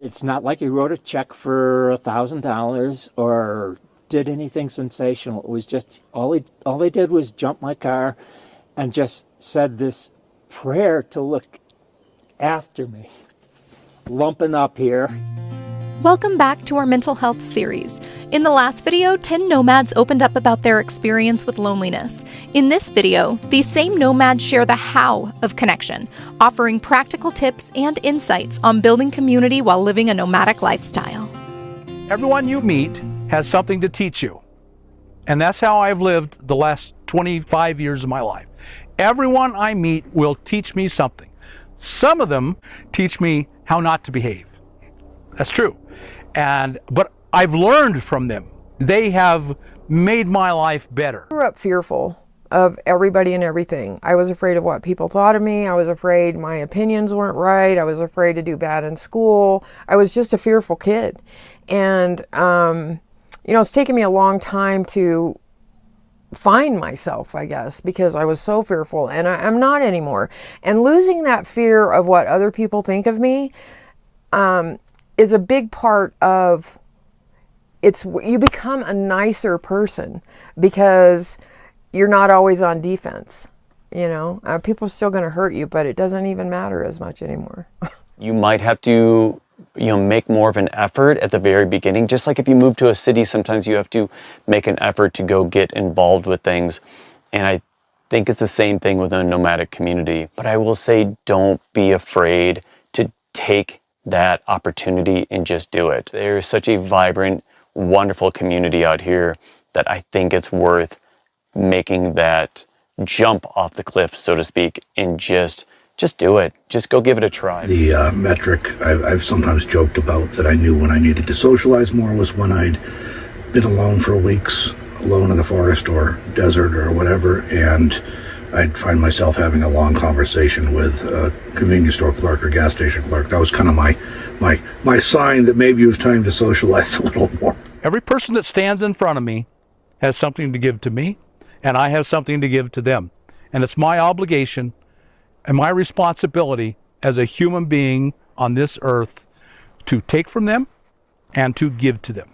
It's not like he wrote a check for $1,000 or did anything sensational. It was just all he did was jump my car and just said this prayer to look after me, lumping up here. Welcome back to our mental health series. In the last video, 10 nomads opened up about their experience with loneliness. In this video, these same nomads share the how of connection, offering practical tips and insights on building community while living a nomadic lifestyle. Everyone you meet has something to teach you. And that's how I've lived the last 25 years of my life. Everyone I meet will teach me something. Some of them teach me how not to behave. That's true. But I've learned from them. They have made my life better. I grew up fearful of everybody and everything. I was afraid of what people thought of me. I was afraid my opinions weren't right. I was afraid to do bad in school. I was just a fearful kid. And, it's taken me a long time to find myself, I guess, because I was so fearful, and I'm not anymore. And losing that fear of what other people think of me, is a big part of you become a nicer person because you're not always on defense. People are still going to hurt you, but it doesn't even matter as much anymore. You might have to make more of an effort at the very beginning. Just like if you move to a city, sometimes you have to make an effort to go get involved with things. And I think it's the same thing with a nomadic community. But I will say, don't be afraid to take that opportunity and just do it. There's such a vibrant, wonderful community out here that I think it's worth making that jump off the cliff, so to speak, and just do it. Just go give it a try. The metric I've sometimes joked about that I knew when I needed to socialize more was when I'd been alone for weeks, alone in the forest or desert or whatever, and I'd find myself having a long conversation with a convenience store clerk or gas station clerk. That was kind of my sign that maybe it was time to socialize a little more. Every person that stands in front of me has something to give to me, and I have something to give to them. And it's my obligation and my responsibility as a human being on this earth to take from them and to give to them.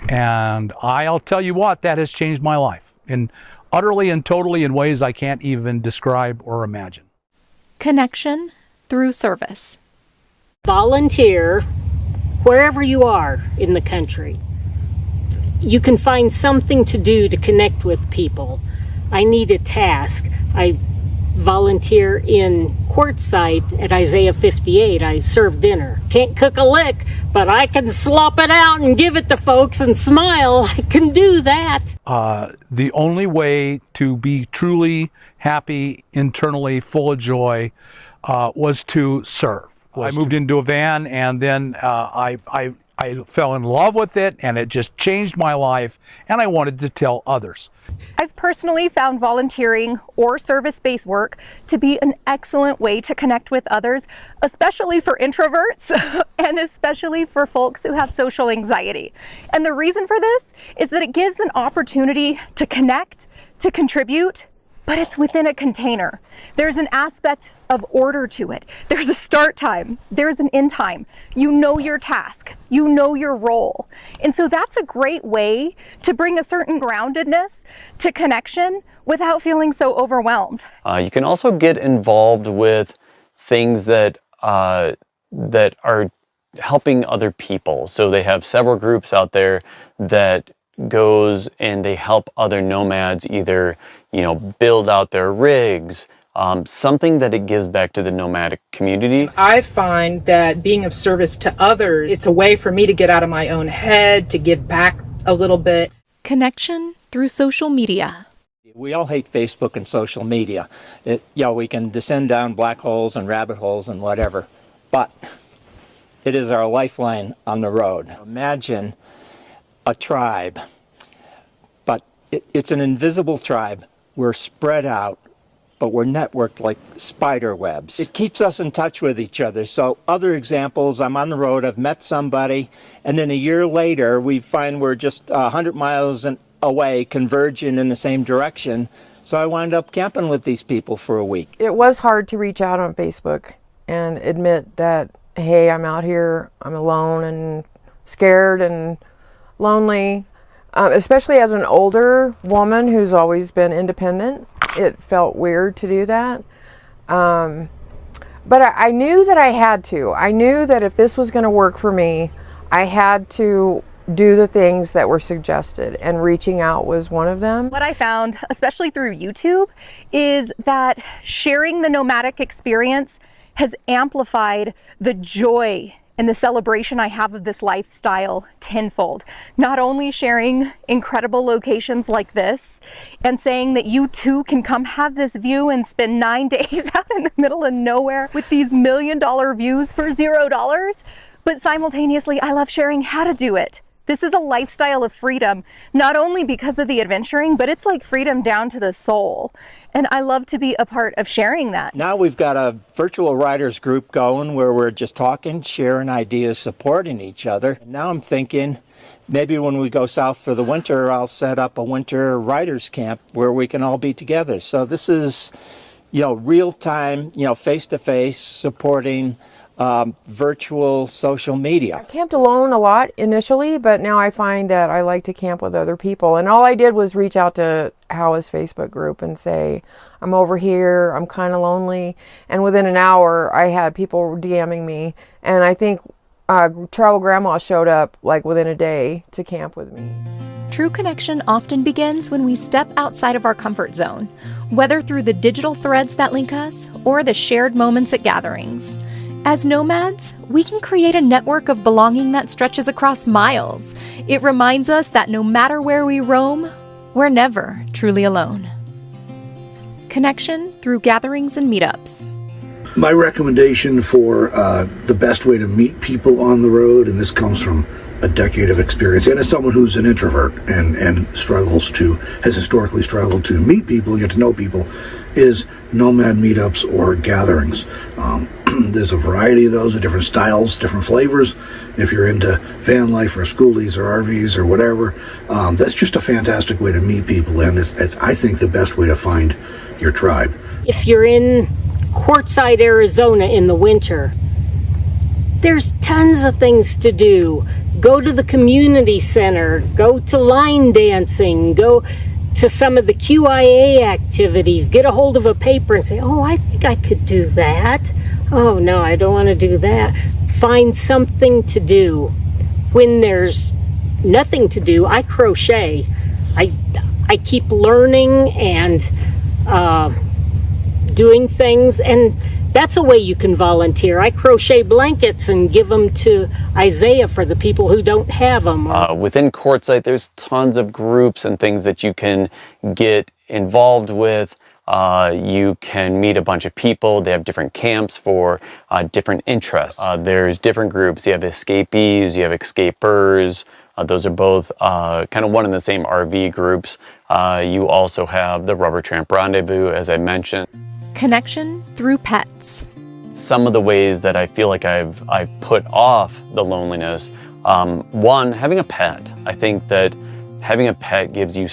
And I'll tell you what, that has changed my life utterly and totally in ways I can't even describe or imagine. Connection through service. Volunteer wherever you are in the country. You can find something to do to connect with people. I need a task. I volunteer in Quartzite at Isaiah 58. I serve dinner. Can't cook a lick, but I can slop it out and give it to folks and smile. I can do that. The only way to be truly happy, internally full of joy, was to serve. I moved into a van, and then I fell in love with it, and it just changed my life, and I wanted to tell others. I've personally found volunteering or service-based work to be an excellent way to connect with others, especially for introverts and especially for folks who have social anxiety. And the reason for this is that it gives an opportunity to connect, to contribute, but it's within a container. There's an aspect of order to it. There's a start time, there's an end time. You know your task, you know your role. And so that's a great way to bring a certain groundedness to connection without feeling so overwhelmed. You can also get involved with things that are helping other people. So they have several groups out there that goes and they help other nomads either, build out their rigs, something that it gives back to the nomadic community. I find that being of service to others, it's a way for me to get out of my own head, to give back a little bit. Connection through social media. We all hate Facebook and social media. We can descend down black holes and rabbit holes and whatever, but it is our lifeline on the road. Imagine a tribe, but it's an invisible tribe. We're spread out, but we're networked like spider webs. It keeps us in touch with each other. So other examples, I'm on the road, I've met somebody, and then a year later we find we're just 100 miles away, converging in the same direction. So I wound up camping with these people for a week. It was hard to reach out on Facebook and admit that hey, I'm out here, I'm alone and scared and lonely. Especially as an older woman who's always been independent, it felt weird to do that. But I knew that I had to. I knew that if this was going to work for me, I had to do the things that were suggested, and reaching out was one of them. What I found, especially through YouTube, is that sharing the nomadic experience has amplified the joy and the celebration I have of this lifestyle tenfold. Not only sharing incredible locations like this and saying that you too can come have this view and spend 9 days out in the middle of nowhere with these $1 million views for $0, but simultaneously I love sharing how to do it. This is a lifestyle of freedom, not only because of the adventuring, but it's like freedom down to the soul. And I love to be a part of sharing that. Now we've got a virtual riders group going where we're just talking, sharing ideas, supporting each other. Now I'm thinking maybe when we go south for the winter, I'll set up a winter riders camp where we can all be together. So this is, real time, face to face supporting virtual social media. I camped alone a lot initially, but now I find that I like to camp with other people. And all I did was reach out to Howa's Facebook group and say, I'm over here, I'm kind of lonely. And within an hour, I had people DMing me. And I think Travel Grandma showed up like within a day to camp with me. True connection often begins when we step outside of our comfort zone, whether through the digital threads that link us or the shared moments at gatherings. As nomads, we can create a network of belonging that stretches across miles. It reminds us that no matter where we roam, we're never truly alone. Connection through gatherings and meetups. My recommendation for the best way to meet people on the road, and this comes from a decade of experience, and as someone who's an introvert and has historically struggled to meet people and get to know people, is nomad meetups or gatherings. There's a variety of those, of different styles, different flavors. If you're into van life or schoolies or RVs or whatever, that's just a fantastic way to meet people, and it's I think the best way to find your tribe. If you're in Quartzite, Arizona in the winter, there's tons of things to do. Go to the community center, go to line dancing, go to some of the QIA activities, get a hold of a paper and say, oh, I think I could do that. Oh, no, I don't want to do that. Find something to do. When there's nothing to do, I crochet. I keep learning and doing things, and that's a way you can volunteer. I crochet blankets and give them to Isaiah for the people who don't have them. Within Quartzite, there's tons of groups and things that you can get involved with. You can meet a bunch of people. They have different camps for different interests. There's different groups. You have escapees, you have escapers. Those are both kind of one and the same RV groups. You also have the Rubber Tramp Rendezvous, as I mentioned. Connection through pets. Some of the ways that I feel like I've put off the loneliness, one, having a pet. I think that having a pet gives you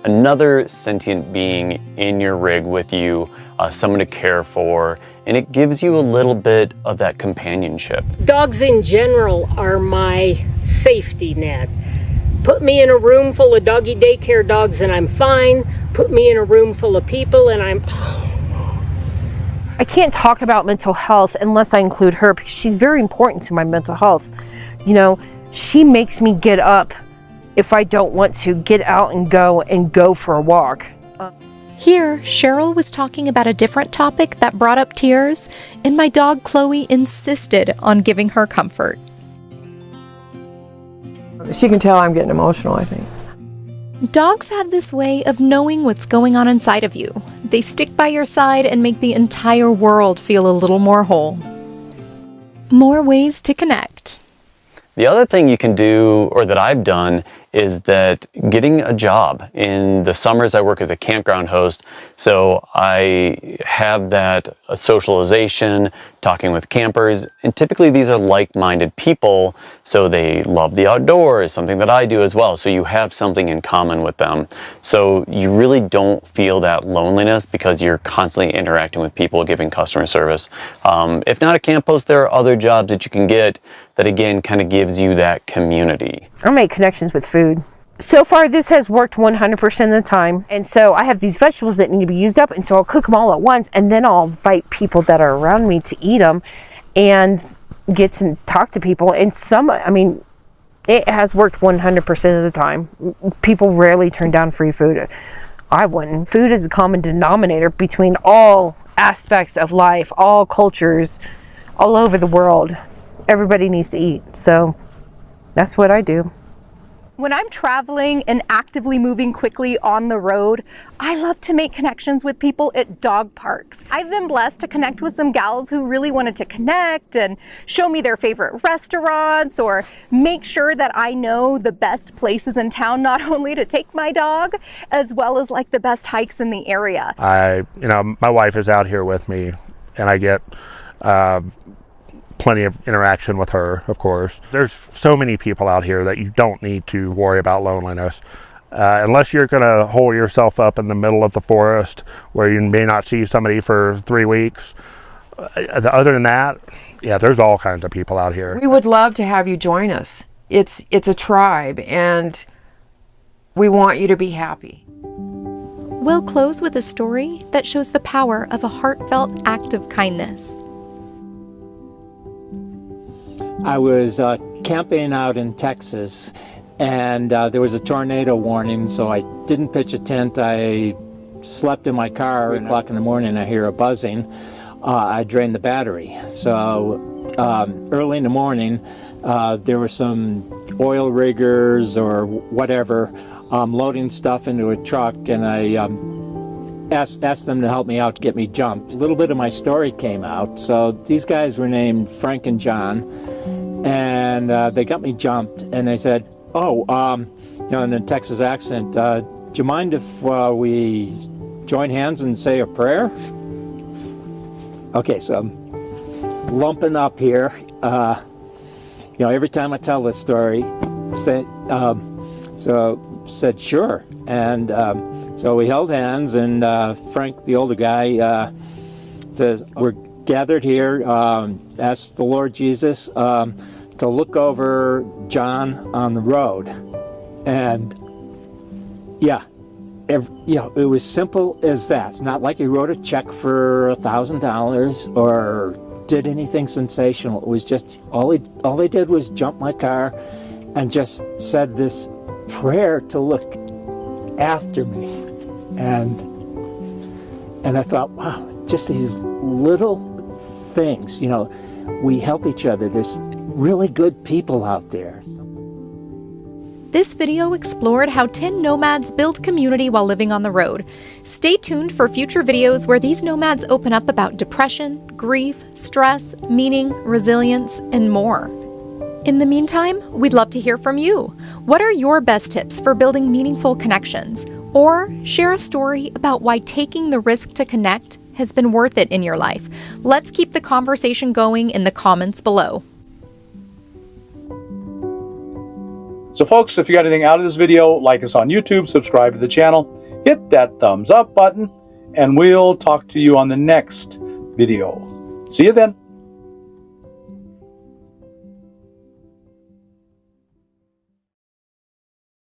another sentient being in your rig with you, someone to care for, and it gives you a little bit of that companionship. Dogs in general are my safety net. Put me in a room full of doggy daycare dogs and I'm fine. Put me in a room full of people and I can't talk about mental health unless I include her, because she's very important to my mental health. She makes me get up if I don't want to, get out and go for a walk. Here, Cheryl was talking about a different topic that brought up tears, and my dog Chloe insisted on giving her comfort. She can tell I'm getting emotional, I think. Dogs have this way of knowing what's going on inside of you. They stick by your side and make the entire world feel a little more whole. More ways to connect. The other thing you can do, or that I've done, is that getting a job. In the summers, I work as a campground host, so I have that socialization, talking with campers, and typically these are like-minded people, so they love the outdoors, something that I do as well, so you have something in common with them. So you really don't feel that loneliness because you're constantly interacting with people, giving customer service. If not a camp host, there are other jobs that you can get that again kind of gives you that community. I make connections with food. So far this has worked 100% of the time, and so I have these vegetables that need to be used up, and so I'll cook them all at once, and then I'll invite people that are around me to eat them and get to talk to people. And it has worked 100% of the time. People rarely turn down free food. I wouldn't. Food is a common denominator between all aspects of life, all cultures, all over the world. Everybody needs to eat, so that's what I do. When I'm traveling and actively moving quickly on the road, I love to make connections with people at dog parks. I've been blessed to connect with some gals who really wanted to connect and show me their favorite restaurants or make sure that I know the best places in town, not only to take my dog, as well as like the best hikes in the area. My wife is out here with me, and I get plenty of interaction with her, of course. There's so many people out here that you don't need to worry about loneliness. Unless you're going to hole yourself up in the middle of the forest where you may not see somebody for 3 weeks. Other than that, yeah, there's all kinds of people out here. We would love to have you join us. It's a tribe, and we want you to be happy. We'll close with a story that shows the power of a heartfelt act of kindness. I was camping out in Texas, and there was a tornado warning, so I didn't pitch a tent. I slept in my car. 3 o'clock in the morning, I hear a buzzing. I drained the battery. So early in the morning, there were some oil riggers or whatever loading stuff into a truck, and I asked them to help me out to get me jumped. A little bit of my story came out. So these guys were named Frank and John, and they got me jumped, and they said, in a Texas accent, do you mind if we join hands and say a prayer? Okay, so I'm lumping up here. Every time I tell this story, said sure, and so we held hands, and Frank, the older guy, says, we're gathered here, ask the Lord Jesus to look over John on the road. And it was simple as that. It's not like he wrote a check for $1,000 or did anything sensational. It was just, all he did was jump my car and just said this prayer to look after me. And I thought, wow, just these little things, we help each other. There's really good people out there. This video explored how 10 nomads build community while living on the road. Stay tuned for future videos where these nomads open up about depression, grief, stress, meaning, resilience, and more. In the meantime, we'd love to hear from you. What are your best tips for building meaningful connections? Or share a story about why taking the risk to connect has been worth it in your life. Let's keep the conversation going in the comments below. So folks, if you got anything out of this video, like us on YouTube, subscribe to the channel, hit that thumbs up button, and we'll talk to you on the next video. See you then.